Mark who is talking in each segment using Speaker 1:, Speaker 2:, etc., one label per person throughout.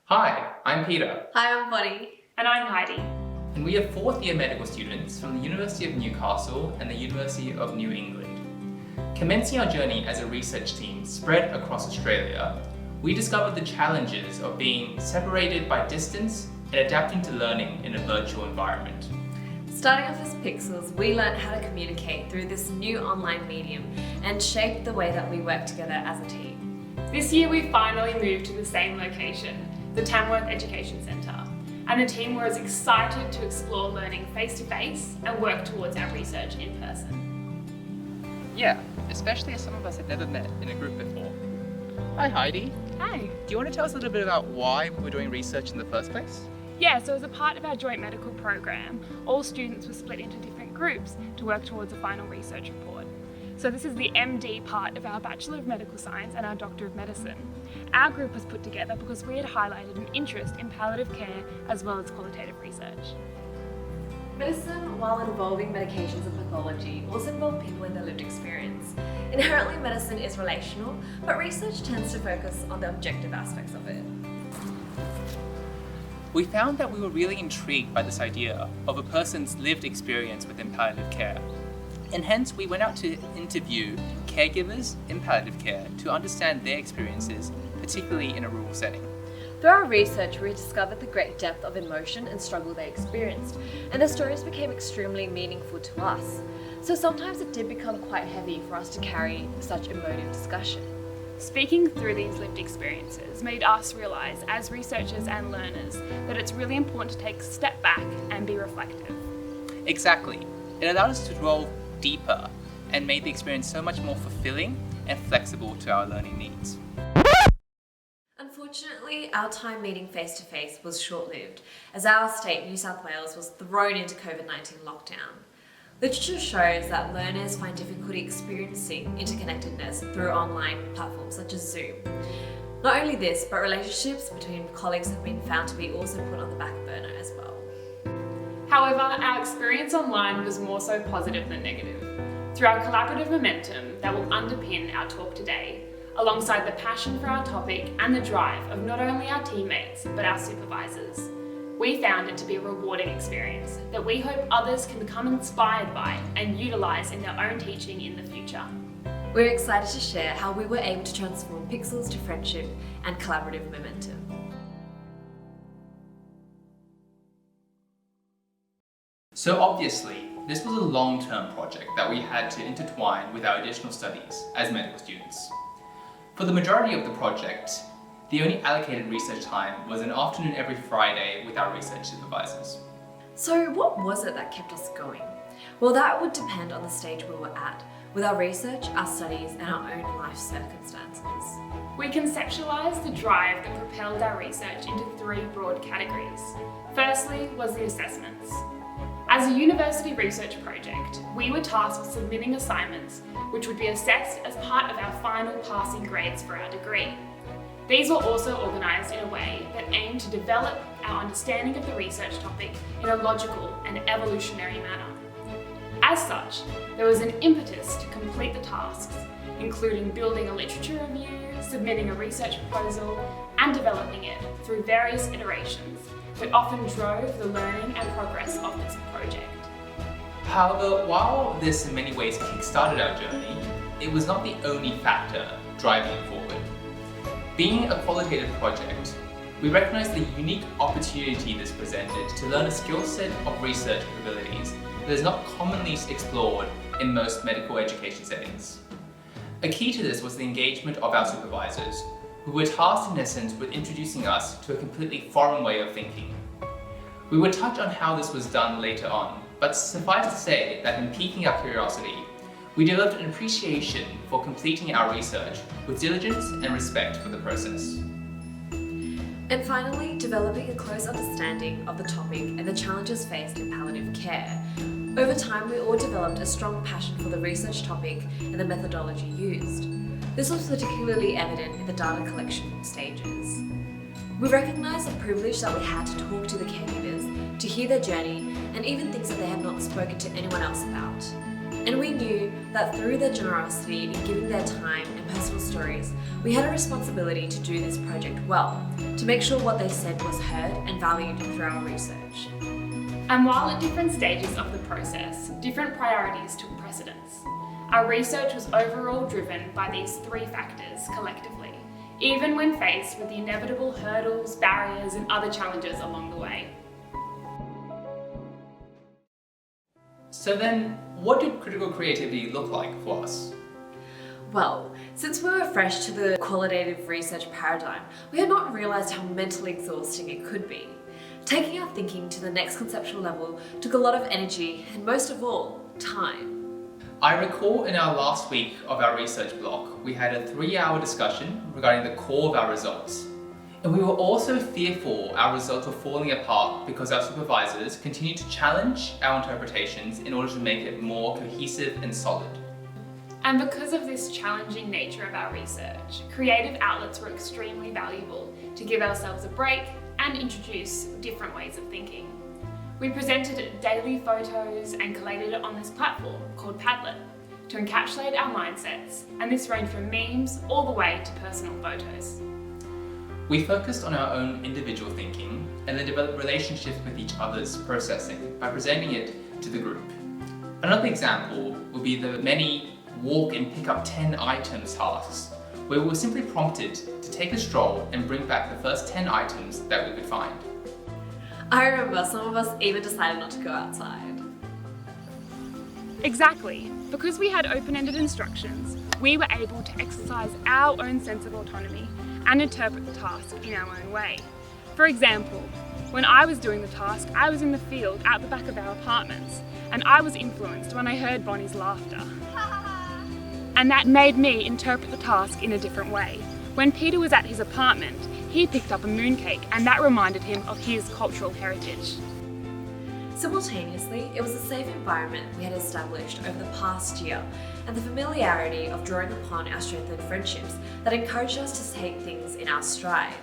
Speaker 1: Hi, I'm Peter,
Speaker 2: Hi, I'm Bonnie.
Speaker 3: And I'm Heidi.
Speaker 1: and we are fourth year medical students from the University of Newcastle and the University of New England. Commencing our journey as a research team spread across Australia, we discovered the challenges of being separated by distance and adapting to learning in a virtual environment.
Speaker 2: Starting off as Pixels, we learned how to communicate through this new online medium and shape the way that we work together as a team.
Speaker 3: This year we finally moved to the same location, the Tamworth Education Centre, and the team were as excited to explore learning face-to-face and work towards our research in person.
Speaker 1: Yeah, especially as some of us had never met in a group before. Hi Heidi,
Speaker 3: Hi.
Speaker 1: do you want to tell us a little bit about why we're doing research in the first place?
Speaker 3: Yeah, so as a part of our joint medical program, all students were split into different groups to work towards a final research report. So this is the MD part of our Bachelor of Medical Science and our Doctor of Medicine. Our group was put together because we had highlighted an interest in palliative care as well as qualitative research.
Speaker 2: Medicine, while involving medications and pathology, also involve people in their lived experience. Inherently, medicine is relational, but research tends to focus on the objective aspects of it.
Speaker 1: We found that we were really intrigued by this idea of a person's lived experience within palliative care. And hence, we went out to interview caregivers in palliative care to understand their experiences, particularly in a rural setting.
Speaker 2: Through our research, we discovered the great depth of emotion and struggle they experienced, and their stories became extremely meaningful to us. So sometimes it did become quite heavy for us to carry such emotive discussion.
Speaker 3: Speaking through these lived experiences made us realise, as researchers and learners, that it's really important to take a step back and be reflective.
Speaker 1: Exactly. It allowed us to delve deeper and made the experience so much more fulfilling and flexible to our learning needs.
Speaker 2: Unfortunately, our time meeting face-to-face was short-lived, as our state, New South Wales, was thrown into COVID-19 lockdown. Literature shows that learners find difficulty experiencing interconnectedness through online platforms such as Zoom. Not only this, but relationships between colleagues have been found to be also put on the back burner as well.
Speaker 3: However, our experience online was more so positive than negative. Through our collaborative momentum that will underpin our talk today, alongside the passion for our topic and the drive of not only our teammates, but our supervisors, we found it to be a rewarding experience that we hope others can become inspired by and utilise in their own teaching in the future.
Speaker 2: We're excited to share how we were able to transform Pixels to friendship and collaborative momentum.
Speaker 1: So obviously, this was a long-term project that we had to intertwine with our additional studies as medical students. For the majority of the project, the only allocated research time was an afternoon every Friday with our research supervisors.
Speaker 2: So what was it that kept us going? Well, that would depend on the stage we were at, with our research, our studies, and our own life circumstances.
Speaker 3: We conceptualised the drive that propelled our research into three broad categories. Firstly was the assessments. As a university research project, we were tasked with submitting assignments which would be assessed as part of our final passing grades for our degree. These were also organised in a way that aimed to develop our understanding of the research topic in a logical and evolutionary manner. As such, there was an impetus to complete the tasks, including building a literature review, submitting a research proposal, and developing it through various iterations that often drove the learning and progress of this project.
Speaker 1: However, while this in many ways kick-started our journey, it was not the only factor driving it forward. Being a qualitative project, we recognized the unique opportunity this presented to learn a skill set of research capabilities that is not commonly explored in most medical education settings. A key to this was the engagement of our supervisors, who were tasked in essence with introducing us to a completely foreign way of thinking. We would touch on how this was done later on, but suffice to say that in piquing our curiosity, we developed an appreciation for completing our research with diligence and respect for the process.
Speaker 2: And finally, developing a close understanding of the topic and the challenges faced in palliative care. Over time, we all developed a strong passion for the research topic and the methodology used. This was particularly evident in the data collection stages. We recognised the privilege that we had to talk to the caregivers, to hear their journey, and even things that they had not spoken to anyone else about. And we knew that through their generosity in giving their time and personal stories, we had a responsibility to do this project well, to make sure what they said was heard and valued through our research.
Speaker 3: And while at different stages of the process, different priorities took precedence. Our research was overall driven by these three factors collectively, even when faced with the inevitable hurdles, barriers, and other challenges along the way.
Speaker 1: So then, what did critical creativity look like for us?
Speaker 2: Well, since we were fresh to the qualitative research paradigm, we had not realised how mentally exhausting it could be. Taking our thinking to the next conceptual level took a lot of energy and, most of all, time.
Speaker 1: I recall in our last week of our research block, we had a 3-hour discussion regarding the core of our results. And we were also fearful our results were falling apart because our supervisors continued to challenge our interpretations in order to make it more cohesive and solid.
Speaker 3: And because of this challenging nature of our research, creative outlets were extremely valuable to give ourselves a break and introduce different ways of thinking. We presented daily photos and collated it on this platform called Padlet to encapsulate our mindsets, and this ranged from memes all the way to personal photos.
Speaker 1: We focused on our own individual thinking and then developed relationships with each other's processing by presenting it to the group. Another example would be the many walk and pick up 10 items tasks, where we were simply prompted to take a stroll and bring back the first 10 items that we could find.
Speaker 2: I remember some of us even decided not to go outside.
Speaker 3: Exactly. Because we had open-ended instructions, we were able to exercise our own sense of autonomy and interpret the task in our own way. For example, when I was doing the task, I was in the field out the back of our apartments, and I was influenced when I heard Bonnie's laughter. And that made me interpret the task in a different way. When Peter was at his apartment, he picked up a mooncake, and that reminded him of his cultural heritage.
Speaker 2: Simultaneously, it was a safe environment we had established over the past year, and the familiarity of drawing upon our strengthened friendships that encouraged us to take things in our stride.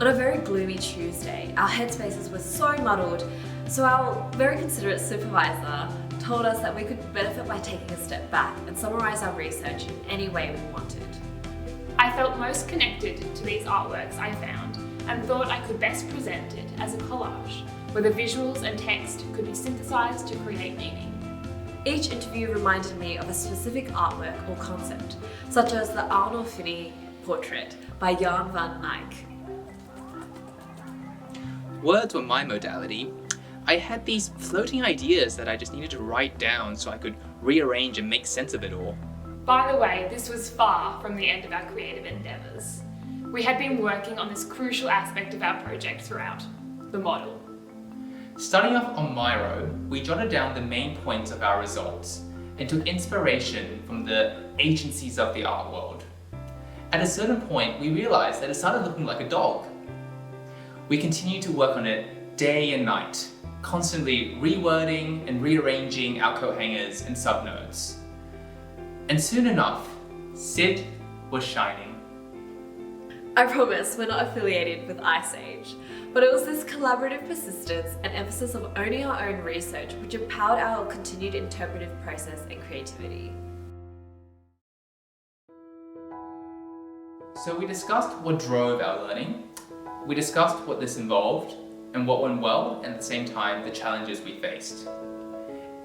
Speaker 2: On a very gloomy Tuesday, our headspaces were so muddled, so our very considerate supervisor told us that we could benefit by taking a step back and summarise our research in any way we wanted.
Speaker 3: I felt most connected to these artworks I found and thought I could best present it as a collage, where the visuals and text could be synthesised to create meaning.
Speaker 2: Each interview reminded me of a specific artwork or concept, such as the Arnold Finney portrait by Jan van Eyck.
Speaker 1: Words were my modality. I had these floating ideas that I just needed to write down so I could rearrange and make sense of it all.
Speaker 3: By the way, this was far from the end of our creative endeavours. We had been working on this crucial aspect of our project throughout, the model.
Speaker 1: Starting off on Miro, we jotted down the main points of our results and took inspiration from the agencies of the art world. At a certain point, we realized that it started looking like a dog. We continued to work on it day and night, constantly rewording and rearranging our coat hangers and subnodes. And soon enough, Sid was shining.
Speaker 2: I promise we're not affiliated with Ice Age, but it was this collaborative persistence and emphasis of owning our own research which empowered our continued interpretive process and creativity.
Speaker 1: So we discussed what drove our learning, we discussed what this involved, and what went well, and at the same time, the challenges we faced.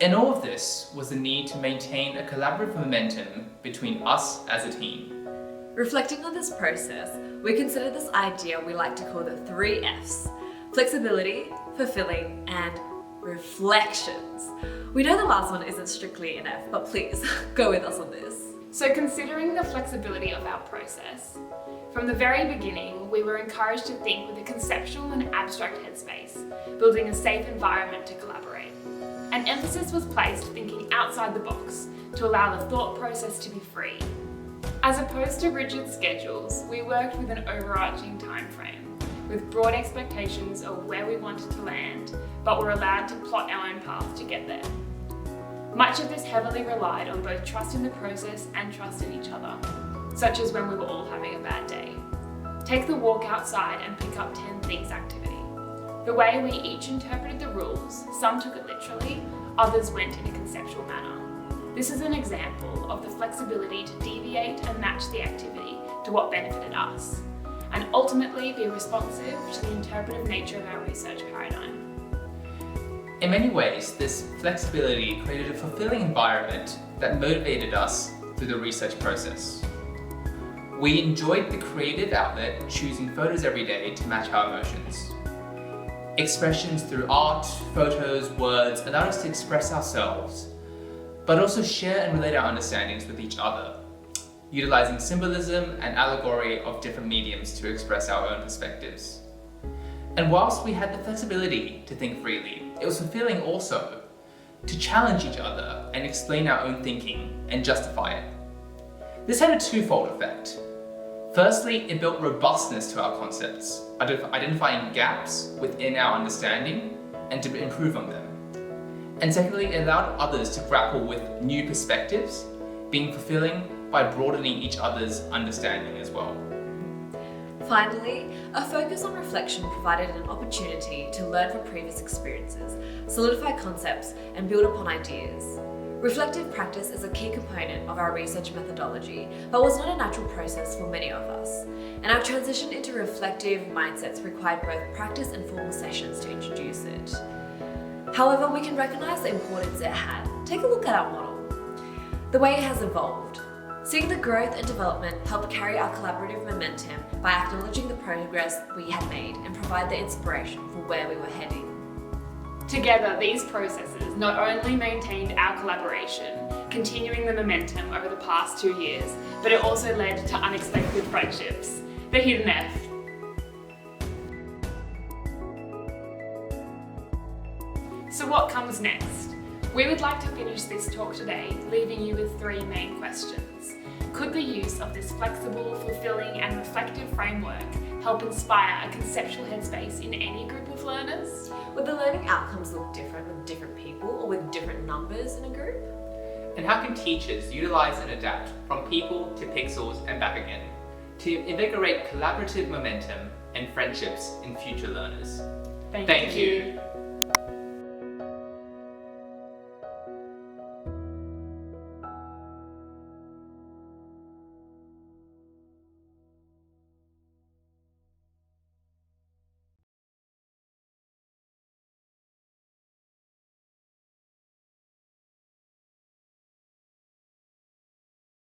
Speaker 1: In all of this was the need to maintain a collaborative momentum between us as a team.
Speaker 2: Reflecting on this process, we considered this idea we like to call the 3 Fs: flexibility, fulfilling, and reflections. We know the last one isn't strictly an F, but please, go with us on this.
Speaker 3: So considering the flexibility of our process, from the very beginning, we were encouraged to think with a conceptual and abstract headspace, building a safe environment to collaborate. An emphasis was placed thinking outside the box to allow the thought process to be free. As opposed to rigid schedules, we worked with an overarching time frame, with broad expectations of where we wanted to land, but were allowed to plot our own path to get there. Much of this heavily relied on both trust in the process and trust in each other, such as when we were all having a bad day. Take the walk outside and pick up 10 things activity. The way we each interpreted the rules, some took it literally, others went in a conceptual manner. This is an example of the flexibility to deviate and match the activity to what benefited us, and ultimately be responsive to the interpretive nature of our research paradigm.
Speaker 1: In many ways, this flexibility created a fulfilling environment that motivated us through the research process. We enjoyed the creative outlet, choosing photos every day to match our emotions. Expressions through art, photos, words allowed us to express ourselves, but also share and relate our understandings with each other, utilizing symbolism and allegory of different mediums to express our own perspectives. And whilst we had the flexibility to think freely, it was fulfilling also to challenge each other and explain our own thinking and justify it. This had a twofold effect. Firstly, it built robustness to our concepts, identifying gaps within our understanding and to improve on them. And secondly, it allowed others to grapple with new perspectives, being fulfilling by broadening each other's understanding as well.
Speaker 2: Finally, a focus on reflection provided an opportunity to learn from previous experiences, solidify concepts, and build upon ideas. Reflective practice is a key component of our research methodology, but was not a natural process for many of us. And our transition into reflective mindsets required both practice and formal sessions to introduce it. However, we can recognise the importance it had. Take a look at our model. The way it has evolved. Seeing the growth and development helped carry our collaborative momentum by acknowledging the progress we had made and provide the inspiration for where we were heading.
Speaker 3: Together, these processes not only maintained our collaboration, continuing the momentum over the past 2 years, but it also led to unexpected friendships. The hidden F. So what comes next? We would like to finish this talk today leaving you with 3 main questions. Could the use of this flexible, fulfilling and reflective framework help inspire a conceptual headspace in any group of learners?
Speaker 2: Would the learning outcomes look different with different people or with different numbers in a group?
Speaker 1: And how can teachers utilize and adapt from people to pixels and back again to invigorate collaborative momentum and friendships in future learners?
Speaker 3: Thank you.